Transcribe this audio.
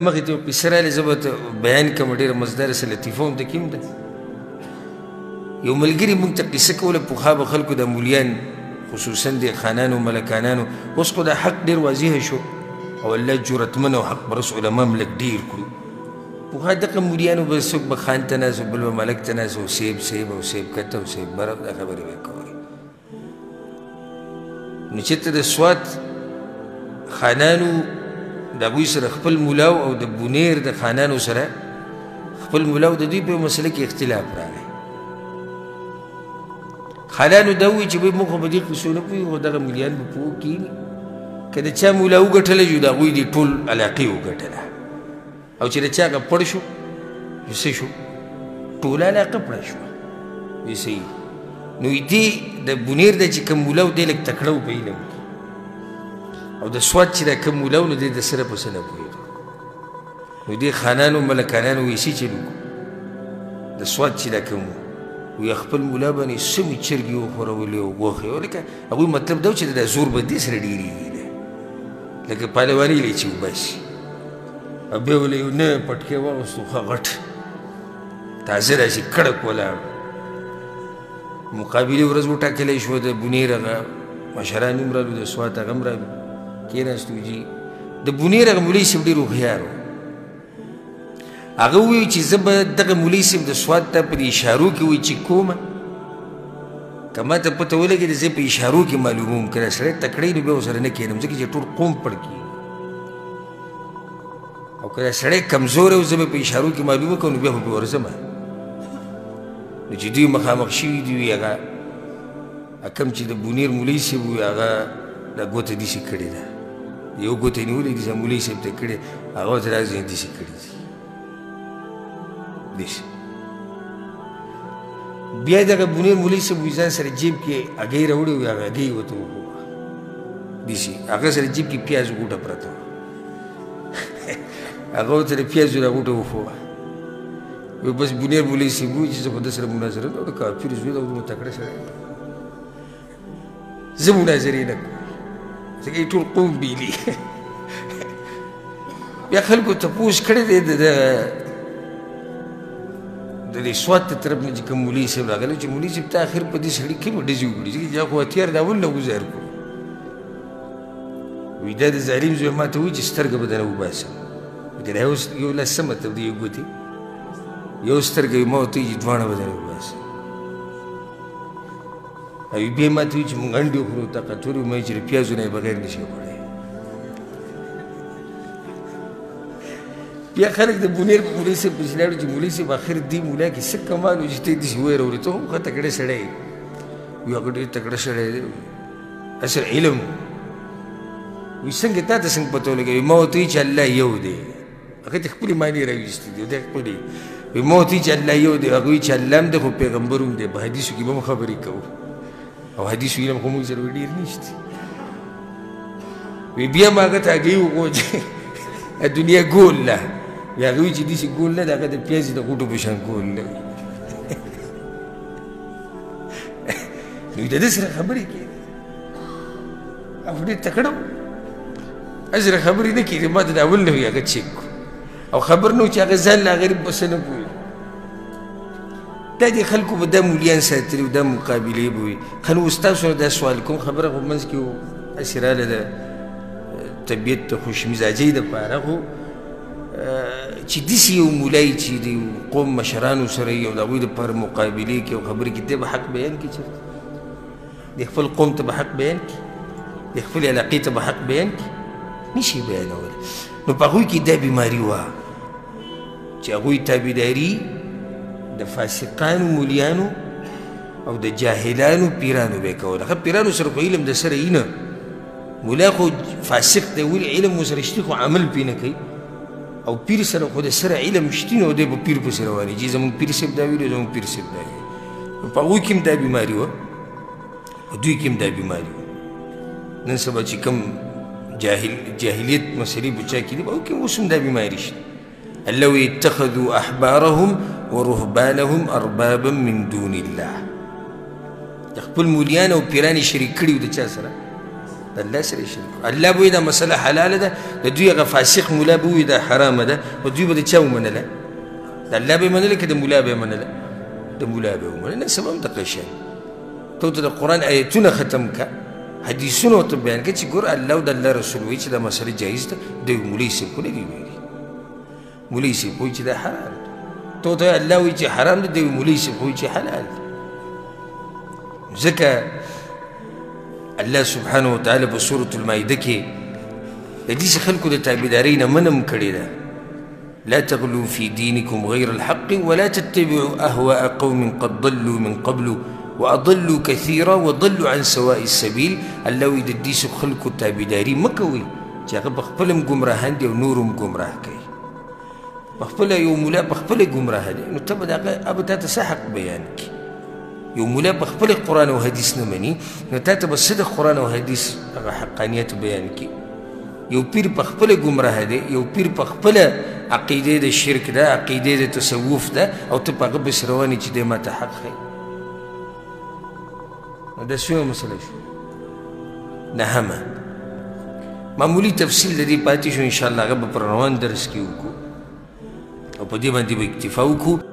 مخې ته یو قصه راغلې زه به بیان کړم ډېره مزداره څه لطیفه هم پکې هم ده. یو ملګري موږ ته قصه کوله پخوا به خلکو د مولیان خصوصا د خانانو ملکانانو اوس خو دا حق ډېر واضحه شو او الله جرأتمن او حق پرست علما هم لږ ډېر کړو. پخوا دغه مولیانو به څوک به خان ته ناست بل به ملک ته ناست او سیب او سیب کته او سیب بره دا خبرې به کولې. نو چېرته د سوات خانانو د هغوی سره خپل ملاو او د بونیر د خانانو سره خپل ملاو د دوی په مسله کې اختلاف راغی. خانانو دا ووایي چې موږ خو په دې قصو نه پوهېږو خو دغه مولیان به پوه کښېني که د چا ملا وګټلی جو د هغوی دې ټول علاقې وګټله او چې د چا هغه پړ شو نو څه شو ټوله علاقه پړه شوه. وایي صحیح. نو دې د بونیر دی چې کوم ملا و دی لږ تکړه و په علم کې او د سوات چې دا کوم مولا و نو دی د سره په څه نه پوهېدو. نو دې خانانو ملکانانو ویسي چلو د سوات چې دا کوم وی خپل مولا باندې سمې چرګې وخورولې او غوښې او لکه هغوی مطلب دا و چې دا زور به دې سره ډېرېږي لکه پهلواني یې چې وباسي او بیا ولې یو نوی پټکی واغوستو ښه غټ تازه راشي کړک ولاړ. مقابلې ورځ وټاکلی شوه د بونیر هغه مشران هم رالو د سوات هغه هم رالو کېناستو جي د بونیر هغه مولوي صاحب ډېر هوښیار و. هغه وویل چې زه به دغه مولوي صاحب د سوات ته په اشارو کې وایي چې کومه که ما ته پته ولګېده زه په اشارو کې معلوموم که دا سړی تکړی نو بیا ورسره نه کښېنم ځکه چې ټول قوم پړ کېږي او که دا سړی کمزوری و زه به په اشارو کې معلومه کړم نو بیا خو پې ورځم. نو چې دوی مخامخ شوي دي وي هغه کم چې د بونیر مولوي صاحب وي هغه دا ګوته داسې کړې ده یو ګوته یې نیولې دي مولوي صاحب ته کړې هغه ورته راځي داسې کړې دي داسې. بیا دغه بونیر مولوي صاحب وي ځان سره جیب کې هګۍ راوړې وي هغه هګۍ ورته وښووه داسې هغه سره جیب کې پیاز غوټه پرته وه هغه ورته د پیازو را غوټه وښووه. وی بس بونیر مولوي صاحب ووایي چې زه خو ده سره مناظره نه وکړم کافر زوی ده او دومره تکړه سړی زه مناظرې نه کوم ځکه یې ټول قوم بیلي. بیا خلکو تپوس کړی دی د دې سوات ته طرف نه چې کوم مولوي صاحب راغلی چې مولوي صاحب ته آخر په دې سړي کومې ډزې وکړي ځکه چې دا خو هتیار د اول نه وظاهر کړو. وایي دا د ظالم زوی ما ته وایي چې سترګه به درنه وباسم دا یو لاس څه مطلب دی یو ګوتې یو سترګه یې ما ورته وایي چې دواړه به درنه وباسم او بیا ما ته وایي چې مونږ انډې وخورو طاقت ولرو ما وایي چې د پیازو نه یې بغیر نشي خوړی. بیا خلک د بونیر په مولوي صاحب پسې لاړو چې مولوي صاحب آخر دې مولا کې څه کمال و چې ته یې داسې ویرولی ته هم ښه تکړه سړی یې وایي هغه ډېر تکړه سړی دی اصل علم وایي څنګه تا ته څنګه پته ولګوي ما ورته وایي چې الله یو دی هغه ته خپلې معنې راویستې دي دی خپلې وایي ما ورته وایي چې الله یو دی هغه وایي چې الله هم دی خو پیغمبر هم دی په حدیثو کې به هم خبرې کوو او حدیثو علم خو موږ سره ډېر نشته. وایي بیا ما هغه ته هګۍ وښوه چې دنیا ګول ده بیا هغه وایي چې داسې ګول نه ده هغه د پیازې د غوټو په شان ګول نه وي. نو د ده سره خبرې کېدې او ډېر تکړه و سره خبرې نه کېدې ما ته د اول نه وي هغه چیک کړو او خبر نه و چې هغه ځان له غریب به څه نه پوهېږي. دا دې خلکو به دا مولیان ساتلي و دا مقابلې به وي. ښه نو اوس تاسو نه دا سوال کوم خبره خو منځ کې هسې راله د طبیعت د خوشمزاجۍ دپاره خو چې داسې یو مولای چې د قوم مشرانو سره یي او د هغوی دپاره مقابلې کوي او خبرې کوي دی به حق بیان کړي چېرته د خپل قوم ته به حق بیان کړي د خپلې علاقې ته به حق بیان کړي نشي بیانولی. نو په هغوی کې دا بیماري وه چې هغوی تابعداري د فاسقانو مولیانو او د جاهلانو پیرانو به یې کوله. ښه پیرانو سره خو علم د سره یي نه مولا خو فاسق دی ولې علم ورسره شتي خو عمل پرې نه کوي او پیر سره خو د سره علم شتي نو دی به پیر پسې رواني چې زموږ پیر صاحب دا ویلي زموږ پیر صاحب دا ویلي. په هغوی کې هم دا بیماري وه په دوی کې هم دا بیماري وه. نن سبا چې کوم جاهلیت مسلې په چا کې دي په هغوی کې اوس هم دا بیماري شته. الله وایي اتخذوا احبارهم ورهبانهم اربابا من دون الله. د خپل مولیان او پیران یې شریک کړي وو د چا سره د الله سره شریک الله به دا مسله حلاله ده د دوی هغه فاسق مولا به وي دا حرامه ده او دوی به د چا ومنله د الله به منله که د مولا به منله د مولا به ومنله نه سبب دغه شی ته د قرآن آیتونه ختم که حدیثونه ورته بیان کړه چې ګوره الله او د الله رسول وایي چې دا مسله جایز ده دوی مولوي صاحب خو نه دي ویلي مولوي صاحب وایي چې دا حرام ده ته ورته الله وایي چې حرام ده دوی مولوي صاحب وایي چې حلال ده ځکه الله سبحانه وتعالى بسورة المائدة کې د دې خلکو د تابعدارۍ نه منم کړې ده لا تغلوا في دينكم غير الحق ولا تتبعوا أهواء قوم قد ضلوا من قبل وأضلوا كثيرا وضلوا عن سواء السبيل الله وي د دې خلکو تابعداري مه کوئ چې هغه پخپله هم ګمراهان دي او نور هم ګمراه کوي پخپله یو مولا پخپله ګمراه دی نو ته به د هغه ابه تا ته څه حق بیان کړي یو مولا پخپل قرآن او حدیث نه مني نو تا ته به څه د قرآن او حدیث هغه حقانیت بیان کړي یو پیر پخپله ګمراه دی یو پیر پخپله عقیده د شرک ده عقیده د تصوف ده او ته په هغه پسې روان یې چې دی ما ته حق ښیي نو دا څومره مسله شو نهمه معمولي تفصیل د دې پاتې شو انشاءالله هغه به په روان درس کې وکړو او په دې باندې به اکتفا وکړو